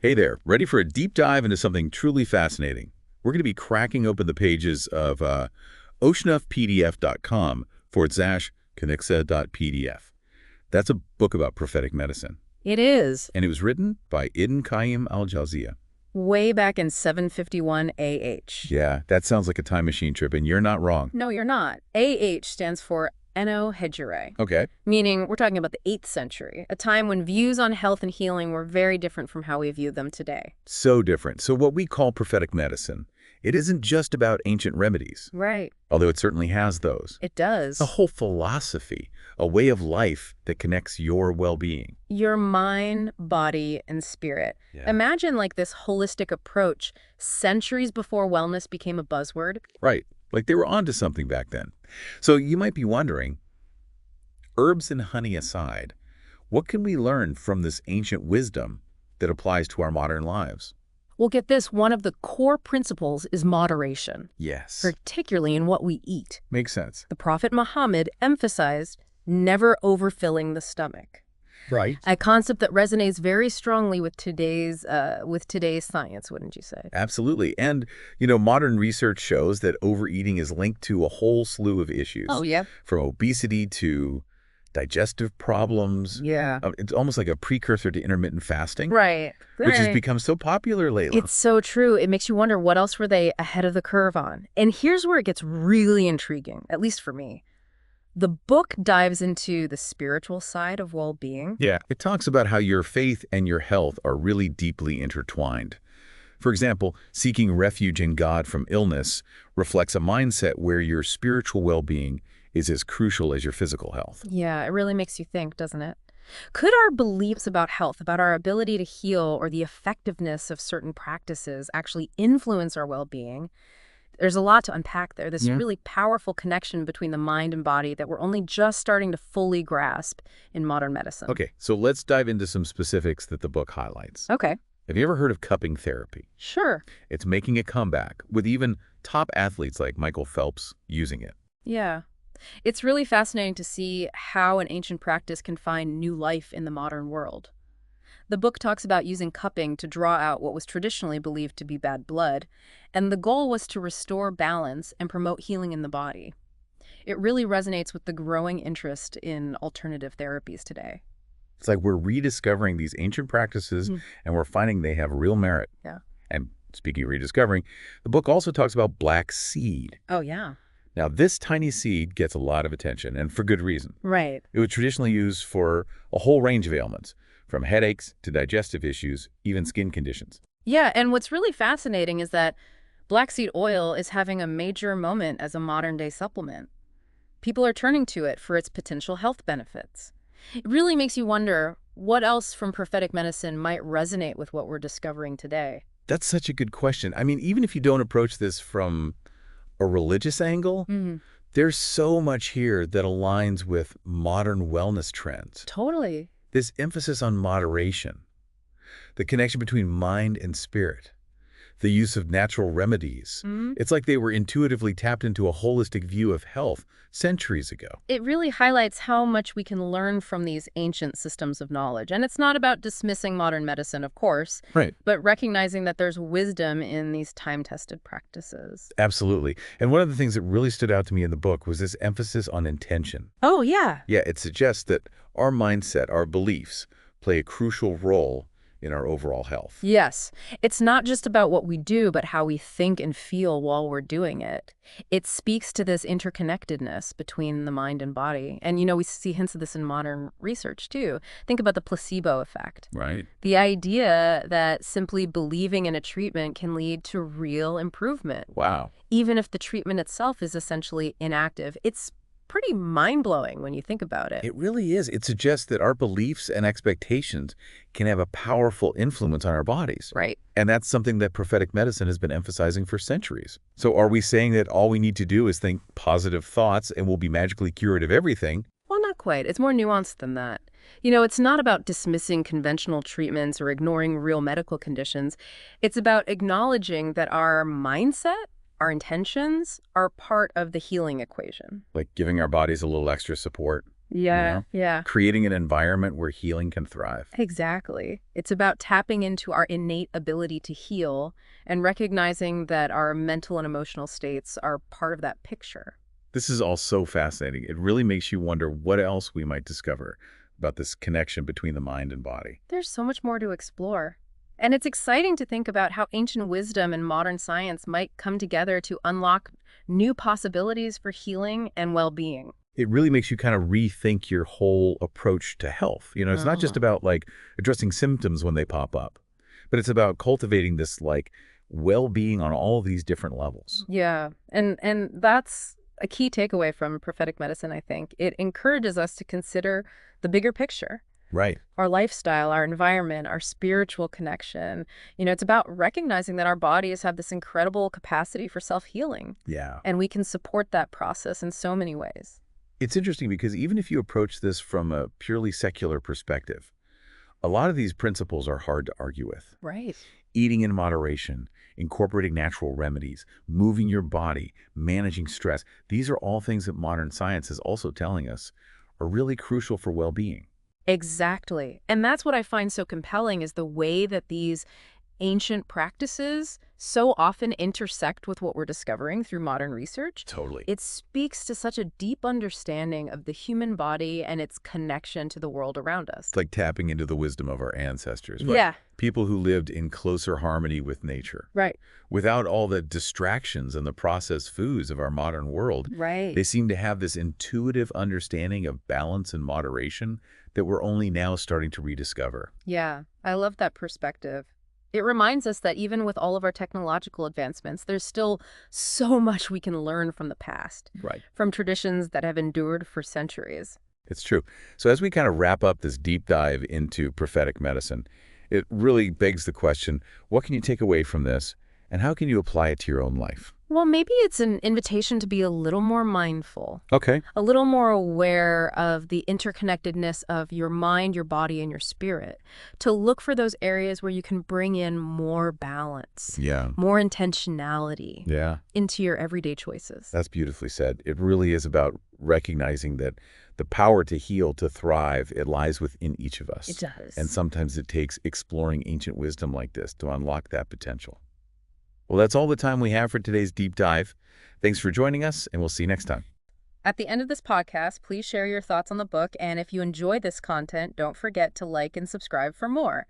Hey there, ready for a deep dive into something truly fascinating? We're going to be cracking open the pages of oceanofpdf.com/Kanixa.pdf. That's a book about prophetic medicine. It is. And it was written by Ibn Qayyim al-Jawziyya. Way back in 751 AH. Yeah, that sounds like a time machine trip, and you're not wrong. No, you're not. AH stands for Eno Hejire. Okay. Meaning we're talking about the 8th century, a time when views on health and healing were very different from how we view them today. So different. So what we call prophetic medicine, it isn't just about ancient remedies. Right. Although it certainly has those. It does. A whole philosophy, a way of life that connects your well-being. Your mind, body, and spirit. Yeah. Imagine like this holistic approach centuries before wellness became a buzzword. Right. Like they were onto something back then. So you might be wondering, herbs and honey aside, what can we learn from this ancient wisdom that applies to our modern lives? Well, get this, one of the core principles is moderation, Yes. particularly in what we eat. Makes sense. The Prophet Muhammad emphasized never overfilling the stomach. Right. A concept that resonates very strongly with today's science, wouldn't you say? Absolutely. And, modern research shows that overeating is linked to a whole slew of issues. Oh, yeah. From obesity to digestive problems. Yeah. It's almost like a precursor to intermittent fasting. Right. Which has become so popular lately. It's so true. It makes you wonder, what else were they ahead of the curve on? And here's where it gets really intriguing, at least for me. The book dives into the spiritual side of well-being. Yeah. It talks about how your faith and your health are really deeply intertwined. For example, seeking refuge in God from illness reflects a mindset where your spiritual well-being is as crucial as your physical health. Yeah, it really makes you think, doesn't it? Could our beliefs about health, about our ability to heal or the effectiveness of certain practices actually influence our well-being? There's a lot to unpack there, this really powerful connection between the mind and body that we're only just starting to fully grasp in modern medicine. Okay, so let's dive into some specifics that the book highlights. Okay. Have you ever heard of cupping therapy? Sure. It's making a comeback, with even top athletes like Michael Phelps using it. Yeah. It's really fascinating to see how an ancient practice can find new life in the modern world. The book talks about using cupping to draw out what was traditionally believed to be bad blood, and the goal was to restore balance and promote healing in the body. It really resonates with the growing interest in alternative therapies today. It's like we're rediscovering these ancient practices, and we're finding they have real merit. Yeah. And speaking of rediscovering, the book also talks about black seed. Oh, yeah. Now, this tiny seed gets a lot of attention, and for good reason. Right. It was traditionally used for a whole range of ailments, from headaches to digestive issues, even skin conditions. Yeah, and what's really fascinating is that black seed oil is having a major moment as a modern-day supplement. People are turning to it for its potential health benefits. It really makes you wonder what else from prophetic medicine might resonate with what we're discovering today. That's such a good question. I mean, even if you don't approach this from a religious angle, there's so much here that aligns with modern wellness trends. Totally. This emphasis on moderation, the connection between mind and spirit, the use of natural remedies. It's like they were intuitively tapped into a holistic view of health centuries ago. It really highlights how much we can learn from these ancient systems of knowledge. And it's not about dismissing modern medicine, of course, Right. but recognizing that there's wisdom in these time-tested practices. Absolutely. And one of the things that really stood out to me in the book was this emphasis on intention. Oh, yeah. Yeah, it suggests that our mindset, our beliefs, play a crucial role in our overall health. Yes. It's not just about what we do, but how we think and feel while we're doing it. It speaks to this interconnectedness between the mind and body. And, we see hints of this in modern research, too. Think about the placebo effect. Right. The idea that simply believing in a treatment can lead to real improvement. Wow. Even if the treatment itself is essentially inactive. It's pretty mind-blowing when you think about it. It really is. It suggests that our beliefs and expectations can have a powerful influence on our bodies. Right. And that's something that prophetic medicine has been emphasizing for centuries. So are we saying that all we need to do is think positive thoughts and we'll be magically cured of everything? Well, not quite. It's more nuanced than that. It's not about dismissing conventional treatments or ignoring real medical conditions. It's about acknowledging that our mindset, our intentions, are part of the healing equation. Like giving our bodies a little extra support? Yeah, yeah. Creating an environment where healing can thrive. Exactly. It's about tapping into our innate ability to heal and recognizing that our mental and emotional states are part of that picture. This is all so fascinating. It really makes you wonder what else we might discover about this connection between the mind and body. There's so much more to explore. And it's exciting to think about how ancient wisdom and modern science might come together to unlock new possibilities for healing and well-being. It really makes you kind of rethink your whole approach to health. It's not just about like addressing symptoms when they pop up, but it's about cultivating this like well-being on all of these different levels. Yeah, and that's a key takeaway from prophetic medicine, I think. It encourages us to consider the bigger picture. Right. Our lifestyle, our environment, our spiritual connection. It's about recognizing that our bodies have this incredible capacity for self-healing. Yeah. And we can support that process in so many ways. It's interesting because even if you approach this from a purely secular perspective, a lot of these principles are hard to argue with. Right. Eating in moderation, incorporating natural remedies, moving your body, managing stress. These are all things that modern science is also telling us are really crucial for well-being. Exactly. And that's what I find so compelling is the way that these ancient practices so often intersect with what we're discovering through modern research. Totally. It speaks to such a deep understanding of the human body and its connection to the world around us. It's like tapping into the wisdom of our ancestors. Right? Yeah. People who lived in closer harmony with nature. Right. Without all the distractions and the processed foods of our modern world. Right. They seem to have this intuitive understanding of balance and moderation that we're only now starting to rediscover. Yeah, I love that perspective. It reminds us that even with all of our technological advancements, there's still so much we can learn from the past. Right. From traditions that have endured for centuries. It's true. So as we kind of wrap up this deep dive into prophetic medicine, it really begs the question, what can you take away from this, and how can you apply it to your own life? Well, maybe it's an invitation to be a little more mindful. Okay. A little more aware of the interconnectedness of your mind, your body, and your spirit. To look for those areas where you can bring in more balance. Yeah. More intentionality. Yeah. Into your everyday choices. That's beautifully said. It really is about recognizing that the power to heal, to thrive, it lies within each of us. It does. And sometimes it takes exploring ancient wisdom like this to unlock that potential. Well, that's all the time we have for today's deep dive. Thanks for joining us, and we'll see you next time. At the end of this podcast, please share your thoughts on the book, and if you enjoy this content, don't forget to like and subscribe for more.